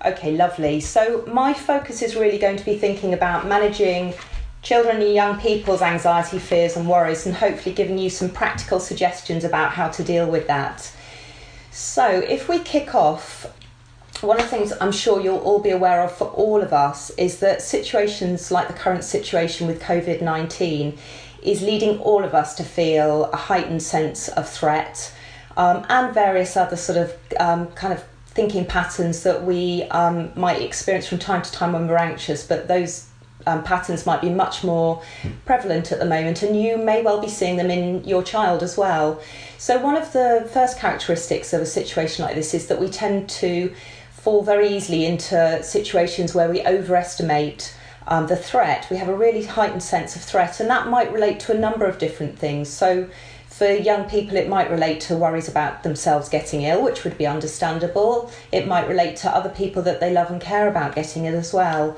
Okay, lovely. So my focus is really going to be thinking about managing children and young people's anxiety, fears and worries, and hopefully giving you some practical suggestions about how to deal with that. So if we kick off, one of the things I'm sure you'll all be aware of for all of us is that situations like the current situation with COVID-19 is leading all of us to feel a heightened sense of threat, and various other sort of kind of thinking patterns that we might experience from time to time when we're anxious, but those patterns might be much more prevalent at the moment, and you may well be seeing them in your child as well. So one of the first characteristics of a situation like this is that we tend to fall very easily into situations where we overestimate the threat. We have a really heightened sense of threat, and that might relate to a number of different things. So for young people, it might relate to worries about themselves getting ill, which would be understandable. It might relate to other people that they love and care about getting ill as well.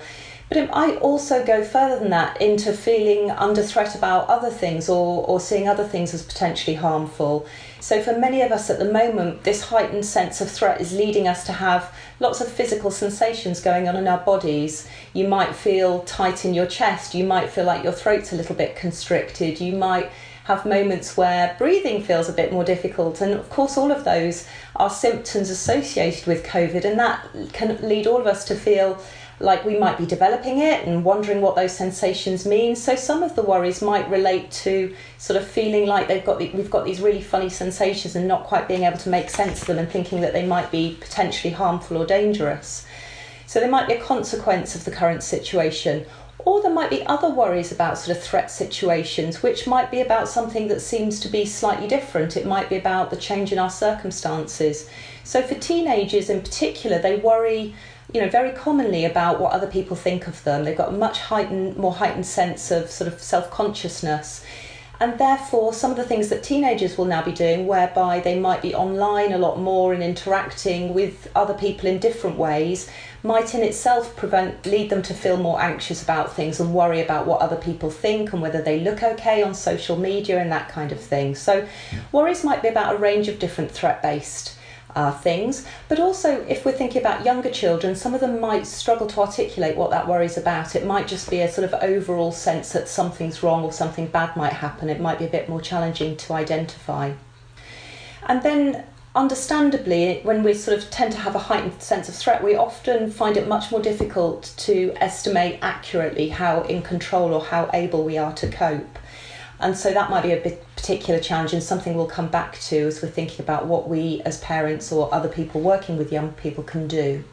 But it might also go further than that into feeling under threat about other things or seeing other things as potentially harmful. So for many of us at the moment, this heightened sense of threat is leading us to have lots of physical sensations going on in our bodies. You might feel tight in your chest. You might feel like your throat's a little bit constricted. You might have moments where breathing feels a bit more difficult. And of course, all of those are symptoms associated with COVID, and that can lead all of us to feel like we might be developing it and wondering what those sensations mean. So some of the worries might relate to sort of feeling like we've got these really funny sensations and not quite being able to make sense of them and thinking that they might be potentially harmful or dangerous. So they might be a consequence of the current situation. Or there might be other worries about sort of threat situations, which might be about something that seems to be slightly different. It might be about the change in our circumstances. So for teenagers in particular, they worry very commonly about what other people think of them. They've got a much more heightened sense of sort of self-consciousness. And therefore, some of the things that teenagers will now be doing, whereby they might be online a lot more and interacting with other people in different ways, might in itself lead them to feel more anxious about things and worry about what other people think and whether they look okay on social media and that kind of thing. So worries might be about a range of different threat-based things, but also if we're thinking about younger children, some of them might struggle to articulate what that worry is about. It might just be a sort of overall sense that something's wrong or something bad might happen. It might be a bit more challenging to identify. And then understandably, when we sort of tend to have a heightened sense of threat, we often find it much more difficult to estimate accurately how in control or how able we are to cope. And so that might be a particular challenge and something we'll come back to as we're thinking about what we as parents or other people working with young people can do.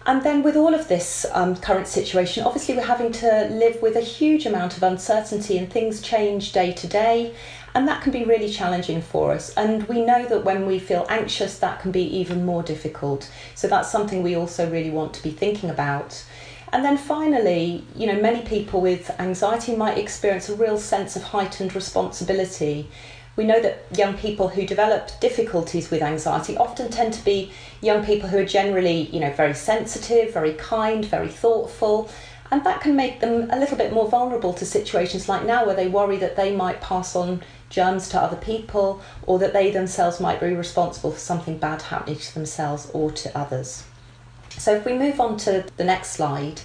And then with all of this current situation, obviously we're having to live with a huge amount of uncertainty and things change day to day, and that can be really challenging for us. And we know that when we feel anxious, that can be even more difficult. So that's something we also really want to be thinking about. And then finally, many people with anxiety might experience a real sense of heightened responsibility. We know that young people who develop difficulties with anxiety often tend to be young people who are generally, very sensitive, very kind, very thoughtful, and that can make them a little bit more vulnerable to situations like now where they worry that they might pass on germs to other people or that they themselves might be responsible for something bad happening to themselves or to others. So if we move on to the next slide,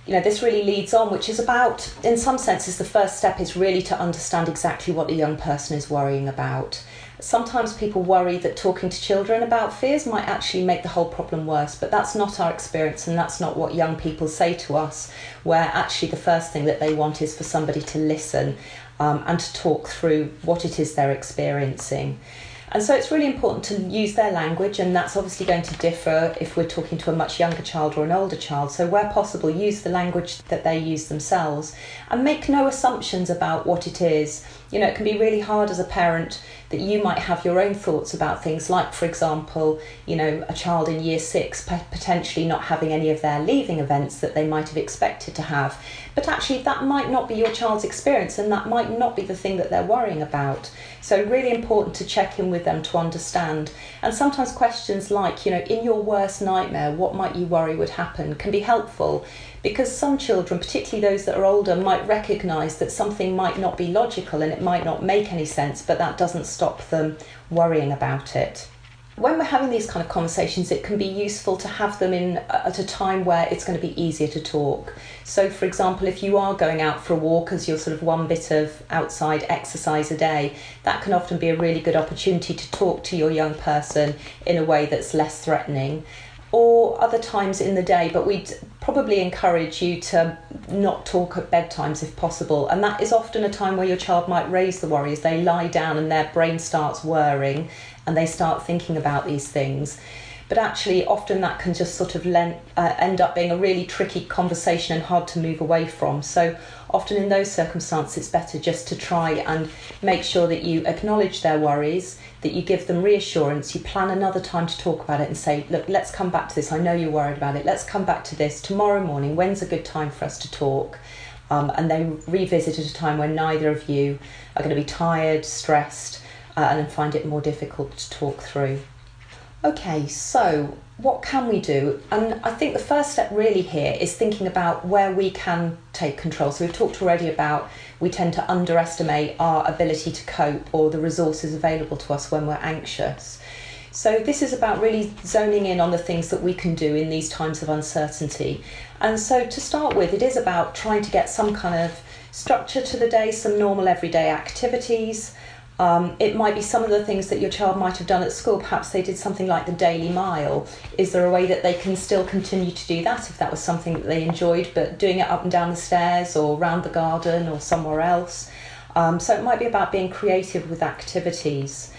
this really leads on, which is about, in some senses, the first step is really to understand exactly what the young person is worrying about. Sometimes people worry that talking to children about fears might actually make the whole problem worse, but that's not our experience and that's not what young people say to us, where actually the first thing that they want is for somebody to listen and to talk through what it is they're experiencing. And so it's really important to use their language, and that's obviously going to differ if we're talking to a much younger child or an older child. So where possible, use the language that they use themselves and make no assumptions about what it is. It can be really hard as a parent that you might have your own thoughts about things like, for example, a child in year 6 potentially not having any of their leaving events that they might have expected to have. But actually that might not be your child's experience and that might not be the thing that they're worrying about. So really important to check in with them to understand. And sometimes questions like, in your worst nightmare, what might you worry would happen, can be helpful. Because some children, particularly those that are older, might recognise that something might not be logical and it might not make any sense, but that doesn't stop them worrying about it. When we're having these kind of conversations, it can be useful to have them in at a time where it's going to be easier to talk. So, for example, if you are going out for a walk as your sort of one bit of outside exercise a day, that can often be a really good opportunity to talk to your young person in a way that's less threatening. Or other times in the day, but we'd probably encourage you to not talk at bedtimes if possible. And that is often a time where your child might raise the worries. They lie down and their brain starts whirring and they start thinking about these things. But actually, often that can just sort of end up being a really tricky conversation and hard to move away from. So often in those circumstances, it's better just to try and make sure that you acknowledge their worries, that you give them reassurance, you plan another time to talk about it and say, look, let's come back to this. I know you're worried about it. Let's come back to this tomorrow morning. When's a good time for us to talk? And then revisit at a time when neither of you are going to be tired, stressed, and find it more difficult to talk through. Okay, so what can we do? And I think the first step really here is thinking about where we can take control. So we've talked already about we tend to underestimate our ability to cope or the resources available to us when we're anxious. So this is about really zoning in on the things that we can do in these times of uncertainty. And so to start with, it is about trying to get some kind of structure to the day, some normal everyday activities. It might be some of the things that your child might have done at school. Perhaps they did something like the Daily Mile. Is there a way that they can still continue to do that if that was something that they enjoyed, but doing it up and down the stairs or round the garden or somewhere else? So it might be about being creative with activities.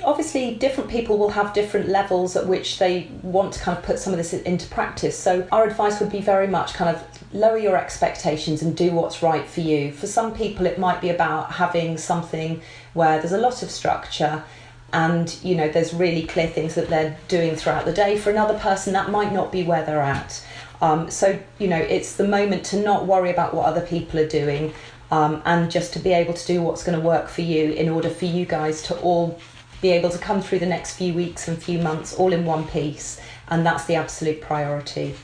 Obviously, different people will have different levels at which they want to kind of put some of this into practice. So our advice would be very much kind of lower your expectations and do what's right for you. For some people, it might be about having something where there's a lot of structure and, you know, there's really clear things that they're doing throughout the day. For another person, that might not be where they're at. So, you know, it's the moment to not worry about what other people are doing and just to be able to do what's going to work for you in order for you guys to all be able to come through the next few weeks and few months all in one piece, and that's the absolute priority.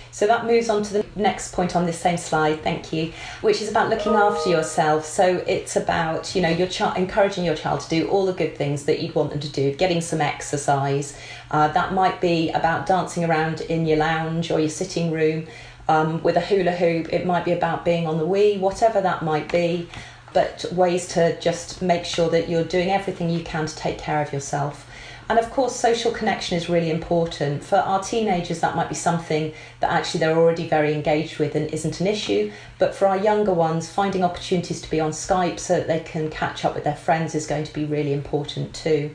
So that moves on to the next point on this same slide, thank you, which is about looking after yourself. So it's about, you know, encouraging your child to do all the good things that you'd want them to do, getting some exercise. That might be about dancing around in your lounge or your sitting room with a hula hoop. It might be about being on the Wii, whatever that might be. But ways to just make sure that you're doing everything you can to take care of yourself. And of course, social connection is really important. For our teenagers, that might be something that actually they're already very engaged with and isn't an issue. But for our younger ones, finding opportunities to be on Skype so that they can catch up with their friends is going to be really important too.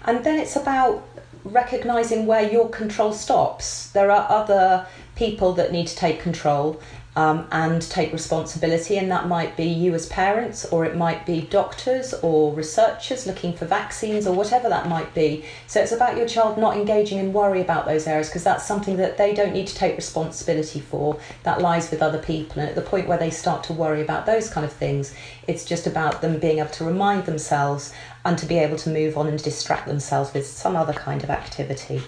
And then it's about recognising where your control stops. There are other people that need to take control and take responsibility, and that might be you as parents, or it might be doctors or researchers looking for vaccines or whatever that might be. So it's about your child not engaging in worry about those areas, because that's something that they don't need to take responsibility for. That lies with other people, and at the point where they start to worry about those kind of things, it's just about them being able to remind themselves and to be able to move on and distract themselves with some other kind of activity.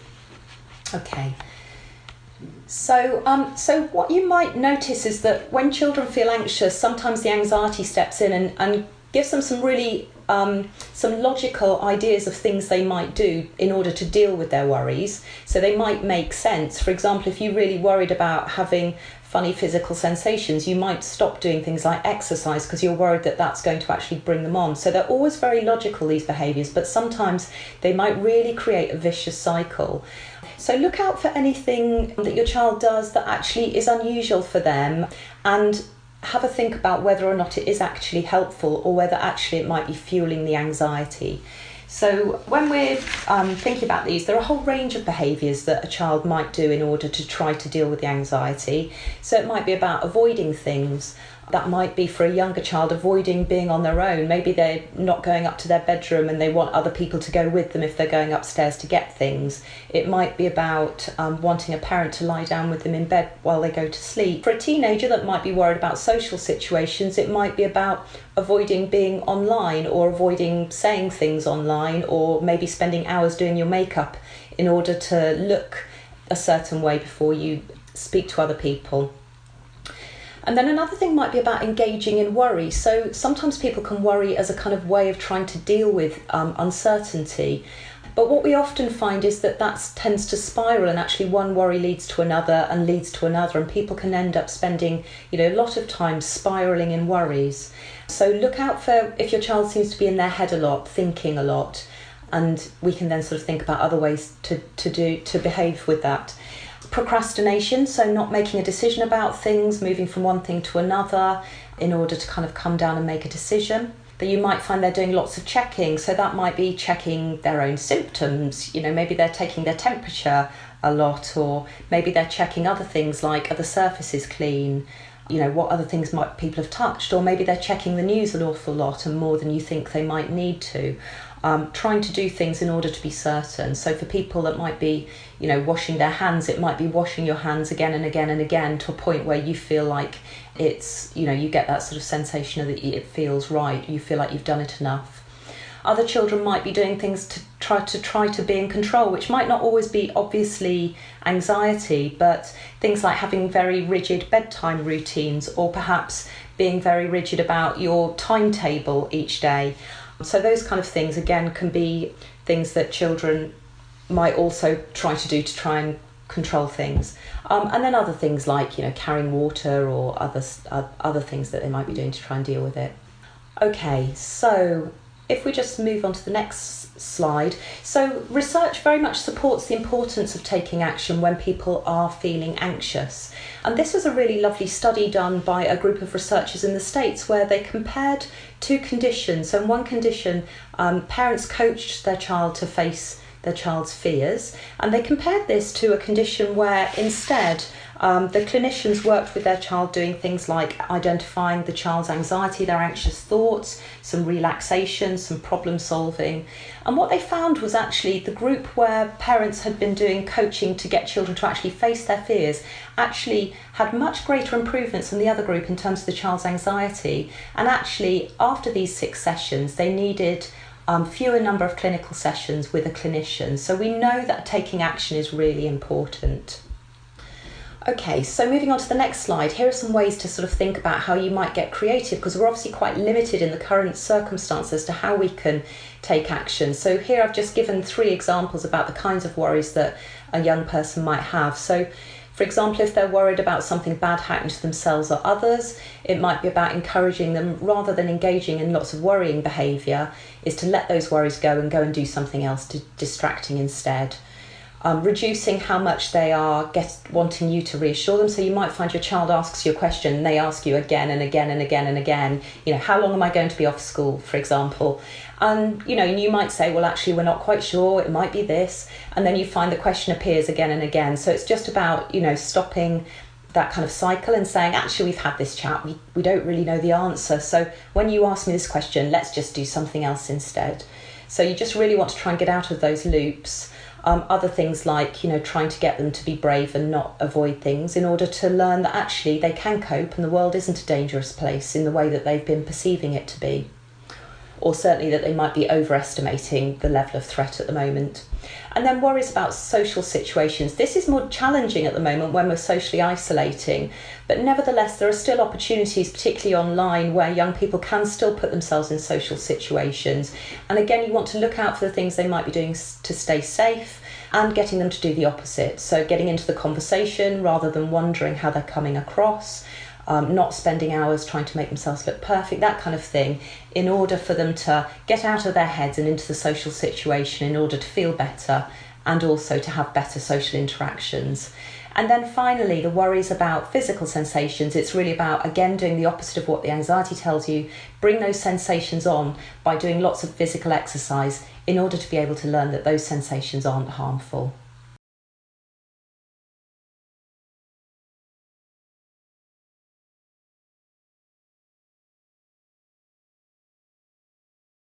Okay. So what you might notice is that when children feel anxious, sometimes the anxiety steps in and gives them some really some logical ideas of things they might do in order to deal with their worries. So they might make sense. For example, if you're really worried about having funny physical sensations, you might stop doing things like exercise because you're worried that that's going to actually bring them on. So they're always very logical, these behaviours, but sometimes they might really create a vicious cycle. So look out for anything that your child does that actually is unusual for them, and have a think about whether or not it is actually helpful or whether actually it might be fueling the anxiety. So when we're thinking about these, there are a whole range of behaviours that a child might do in order to try to deal with the anxiety. So it might be about avoiding things. That might be for a younger child avoiding being on their own. Maybe they're not going up to their bedroom and they want other people to go with them if they're going upstairs to get things. It might be about wanting a parent to lie down with them in bed while they go to sleep. For a teenager that might be worried about social situations, it might be about avoiding being online or avoiding saying things online, or maybe spending hours doing your makeup in order to look a certain way before you speak to other people. And then another thing might be about engaging in worry. So sometimes people can worry as a kind of way of trying to deal with uncertainty. But what we often find is that tends to spiral, and actually one worry leads to another and leads to another, and people can end up spending, a lot of time spiralling in worries. So look out for if your child seems to be in their head a lot, thinking a lot, and we can then sort of think about other ways to behave with that. Procrastination, so not making a decision about things, moving from one thing to another in order to kind of come down and make a decision. That you might find they're doing lots of checking, so that might be checking their own symptoms, maybe they're taking their temperature a lot, or maybe they're checking other things like are the surfaces clean, what other things might people have touched, or maybe they're checking the news an awful lot and more than you think they might need to. Trying to do things in order to be certain. So for people that might be, washing their hands, it might be washing your hands again and again and again to a point where you feel like it's, you get that sort of sensation that it feels right. You feel like you've done it enough. Other children might be doing things to try to be in control, which might not always be obviously anxiety, but things like having very rigid bedtime routines, or perhaps being very rigid about your timetable each day. So those kind of things, again, can be things that children might also try to do to try and control things. And then other things like, carrying water or other things that they might be doing to try and deal with it. Okay, so if we just move on to the next slide. So research very much supports the importance of taking action when people are feeling anxious. And this was a really lovely study done by a group of researchers in the States where they compared two conditions. So in one condition, parents coached their child to face their child's fears, and they compared this to a condition where instead the clinicians worked with their child doing things like identifying the child's anxiety, their anxious thoughts, some relaxation, some problem solving. And what they found was actually the group where parents had been doing coaching to get children to actually face their fears actually had much greater improvements than the other group in terms of the child's anxiety. And actually, after these 6 sessions, they needed fewer number of clinical sessions with a clinician. So we know that taking action is really important. Okay, so moving on to the next slide, here are some ways to sort of think about how you might get creative, because we're obviously quite limited in the current circumstances to how we can take action. So here I've just given 3 examples about the kinds of worries that a young person might have. So for example, if they're worried about something bad happening to themselves or others, it might be about encouraging them, rather than engaging in lots of worrying behaviour, is to let those worries go and go and do something else, distracting instead. Reducing how much they are wanting you to reassure them. So you might find your child asks you a question and they ask you again and again and again and again, how long am I going to be off school, for example? And, you might say, well, actually, we're not quite sure, it might be this. And then you find the question appears again and again. So it's just about, stopping that kind of cycle and saying, actually, we've had this chat, we don't really know the answer. So when you ask me this question, let's just do something else instead. So you just really want to try and get out of those loops. Other things like, trying to get them to be brave and not avoid things in order to learn that actually they can cope and the world isn't a dangerous place in the way that they've been perceiving it to be. Or certainly that they might be overestimating the level of threat at the moment. And then worries about social situations. This is more challenging at the moment when we're socially isolating, but nevertheless there are still opportunities, particularly online, where young people can still put themselves in social situations. And again, you want to look out for the things they might be doing to stay safe and getting them to do the opposite. So getting into the conversation rather than wondering how they're coming across. Not spending hours trying to make themselves look perfect, that kind of thing, in order for them to get out of their heads and into the social situation in order to feel better and also to have better social interactions. And then finally, the worries about physical sensations. It's really about, again, doing the opposite of what the anxiety tells you. Bring those sensations on by doing lots of physical exercise in order to be able to learn that those sensations aren't harmful.